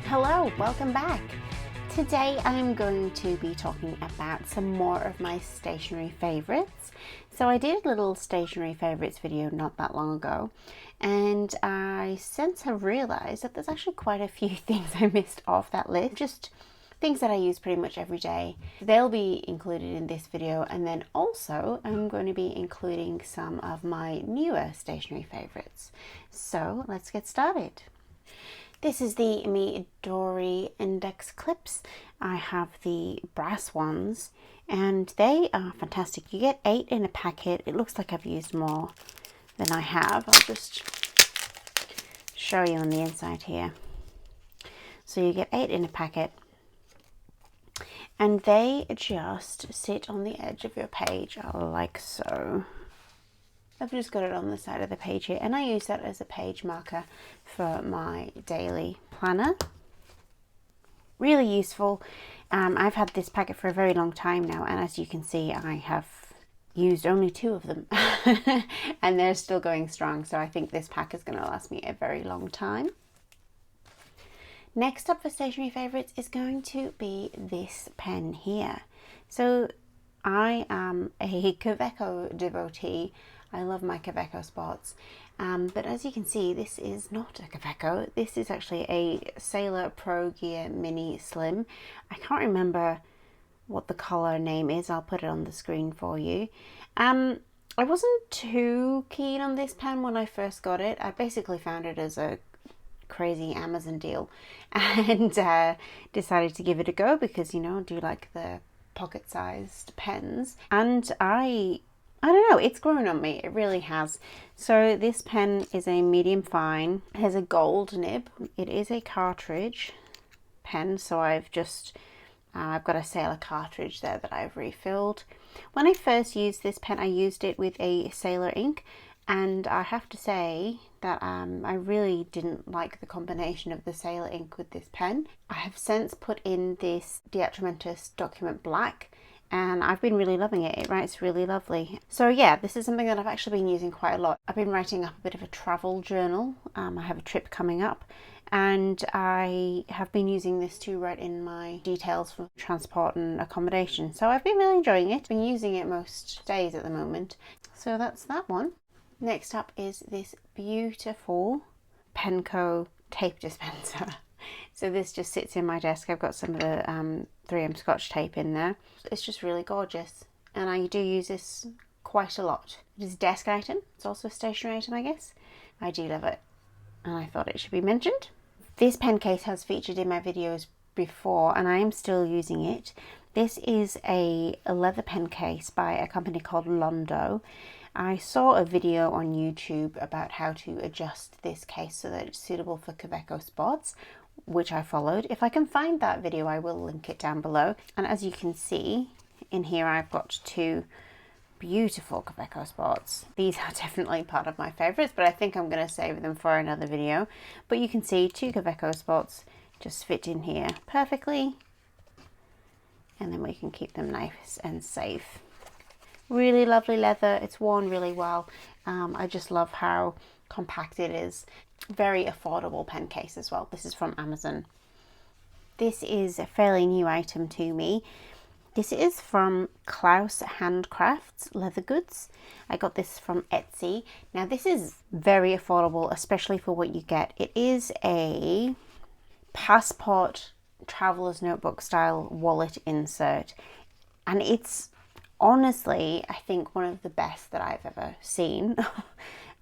Hello, welcome back. Today I'm going to be talking about some more of my stationery favorites. So I did a little stationery favorites video not that long ago, and I since have realized that there's actually quite a few things I missed off that list, just things that I use pretty much every day. They'll be included in this video, and then also I'm going to be including some of my newer stationery favorites. So let's get started. This is the Midori index clips. I have the brass ones and they are fantastic. You get 8 in a packet. It looks like I've used more than I have. I'll just show you on the inside here. So you get 8 in a packet and they just sit on the edge of your page like so. I've just got it on the side of the page here, and I use that as a page marker for my daily planner. Really useful. I've had this packet for a very long time now, and as you can see, I have used only 2 of them and they're still going strong, so I think this pack is going to last me a very long time. Next up for stationery favorites is going to be this pen here. So I am a Kaweco devotee. I love my Kaweco spots, but as you can see, this is not a Kaweco. This is actually a Sailor Pro Gear Mini Slim. I can't remember what the color name is. I'll put it on the screen for you. I wasn't too keen on this pen when I first got it. I basically found it as a crazy Amazon deal and decided to give it a go because, you know, I do like the pocket-sized pens, and I don't know, it's grown on me, it really has. So this pen is a medium fine, it has a gold nib, it is a cartridge pen, so I've got a Sailor cartridge there that I've refilled. When I first used this pen, I used it with a Sailor ink, and I have to say that I really didn't like the combination of the Sailor ink with this pen. I have since put in this Diatramentus Document Black, and I've been really loving it. It writes really lovely. So yeah, this is something that I've actually been using quite a lot. I've been writing up a bit of a travel journal. I have a trip coming up, and I have been using this to write in my details for transport and accommodation. So I've been really enjoying it. I've been using it most days at the moment. So that's that one. Next up is this beautiful Penco Tape Dispenser. So this just sits in my desk. I've got some of the 3M Scotch tape in there. It's just really gorgeous, and I do use this quite a lot. It is a desk item. It's also a stationery item, I guess. I do love it, and I thought it should be mentioned. This pen case has featured in my videos before, and I am still using it. This is a leather pen case by a company called Londo. I saw a video on YouTube about how to adjust this case so that it's suitable for Kaweco spots, which I followed. If I can find that video, I will link it down below. And as you can see in here, I've got 2 beautiful Kaweco spots. These are definitely part of my favorites, but I think I'm going to save them for another video. But you can see 2 Kaweco spots just fit in here perfectly, and then we can keep them nice and safe. Really lovely leather. It's worn really well. I just love how compact it is. Very affordable pen case as well. This is from Amazon. This is a fairly new item to me. This is from Claus Handcrafts leather goods. I got this from Etsy. Now this is very affordable, especially for what you get. It is a passport traveler's notebook style wallet insert, and it's honestly, I think, one of the best that I've ever seen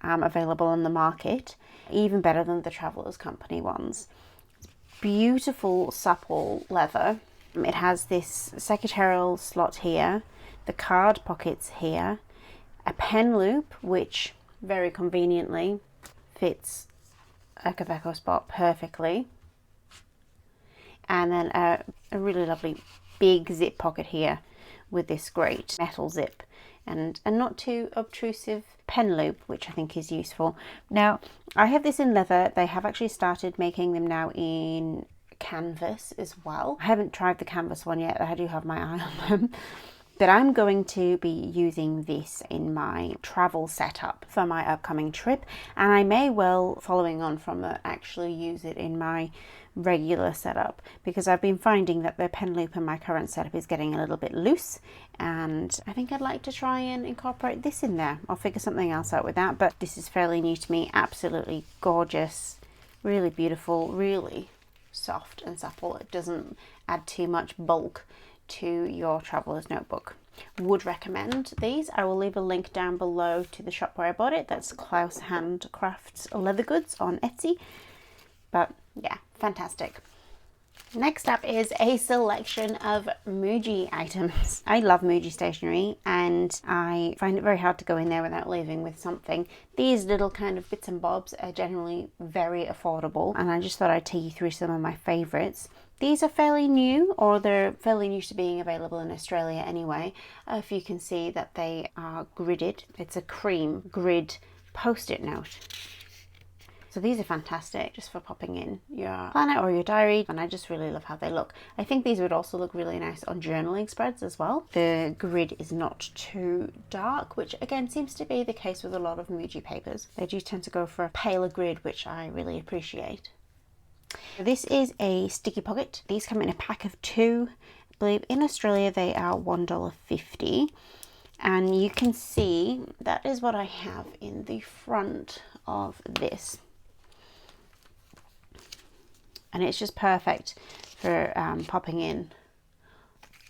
available on the market, even better than the Travelers Company ones. It's beautiful, supple leather. It has this secretarial slot here, the card pockets here, a pen loop, which very conveniently fits a Kaweco spot perfectly, and then a really lovely big zip pocket here with this great metal zip and a not too obtrusive pen loop, which I think is useful. Now, I have this in leather. They have actually started making them now in canvas as well. I haven't tried the canvas one yet. I do have my eye on them. But I'm going to be using this in my travel setup for my upcoming trip, and I may well, following on from that, actually use it in my regular setup, because I've been finding that the pen loop in my current setup is getting a little bit loose, and I think I'd like to try and incorporate this in there. I'll figure something else out with that, but this is fairly new to me. Absolutely gorgeous, really beautiful, really soft and supple. It doesn't add too much bulk to your traveler's notebook. Would recommend these. I will leave a link down below to the shop where I bought it. That's Claus Handcrafts leather goods on Etsy. But yeah, fantastic. Next up is a selection of Muji items. I love Muji Stationery, and I find it very hard to go in there without leaving with something. These little kind of bits and bobs are generally very affordable, and I just thought I'd take you through some of my favorites. These are fairly new, or they're fairly new to being available in Australia anyway. If you can see that they are gridded. It's a cream grid post-it note. So these are fantastic just for popping in your planner or your diary, and I just really love how they look. I think these would also look really nice on journaling spreads as well. The grid is not too dark, which again seems to be the case with a lot of Muji papers. They do tend to go for a paler grid, which I really appreciate. This is a sticky pocket. These come in a pack of 2. I believe in Australia they are $1.50. And you can see that is what I have in the front of this. And it's just perfect for popping in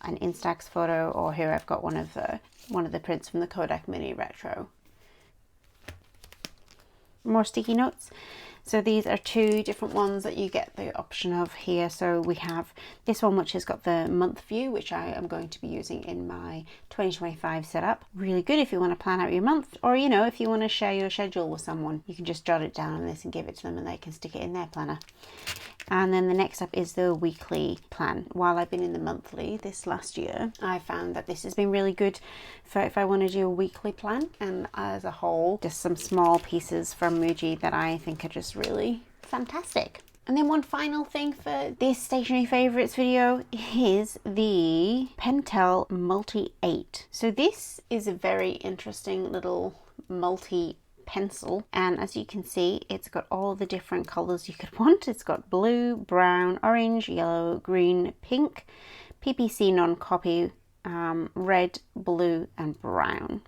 an Instax photo, or here I've got one of the prints from the Kodak Mini Retro. More sticky notes. So these are 2 different ones that you get the option of here. So we have this one, which has got the month view, which I am going to be using in my 2025 setup. Really good if you want to plan out your month, or you know, if you want to share your schedule with someone, you can just jot it down on this and give it to them, and they can stick it in their planner. And then the next up is the weekly plan. While I've been in the monthly this last year, I found that this has been really good for if I want to do a weekly plan. And as a whole, just some small pieces from Muji that I think are just really fantastic. And then one final thing for this stationery favorites video is the Pentel Multi 8. So this is a very interesting little multi pencil, and as you can see, it's got all the different colors you could want. It's got blue, brown, orange, yellow, green, pink, PPC non-copy, red, blue and brown.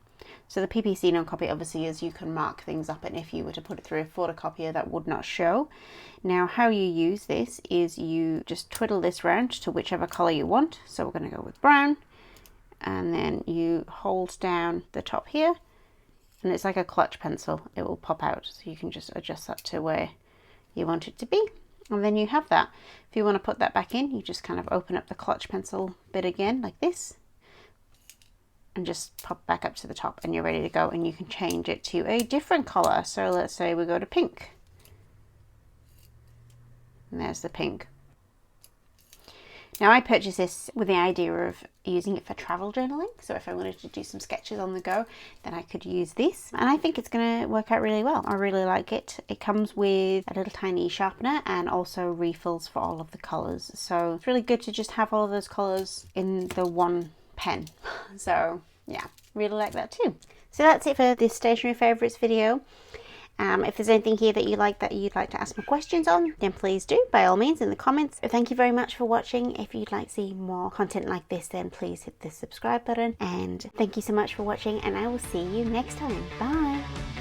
So the PPC non-copy obviously is you can mark things up, and if you were to put it through a photocopier that would not show. Now how you use this is you just twiddle this round to whichever color you want. So we're going to go with brown, and then you hold down the top here, and it's like a clutch pencil. It will pop out, so you can just adjust that to where you want it to be, and then you have that. If you want to put that back in, you just kind of open up the clutch pencil bit again like this, and just pop back up to the top, and you're ready to go. And you can change it to a different color. So let's say we go to pink, and there's the pink. Now I purchased this with the idea of using it for travel journaling. So if I wanted to do some sketches on the go, then I could use this. And I think it's going to work out really well. I really like it. It comes with a little tiny sharpener and also refills for all of the colors. So it's really good to just have all of those colors in the one pen. So yeah, really like that too. So that's it for this stationery favorites video. If there's anything here that you'd like to ask me questions on, then please do, by all means, in the comments. Thank you very much for watching. If you'd like to see more content like this, then please hit the subscribe button. And thank you so much for watching, and I will see you next time. Bye!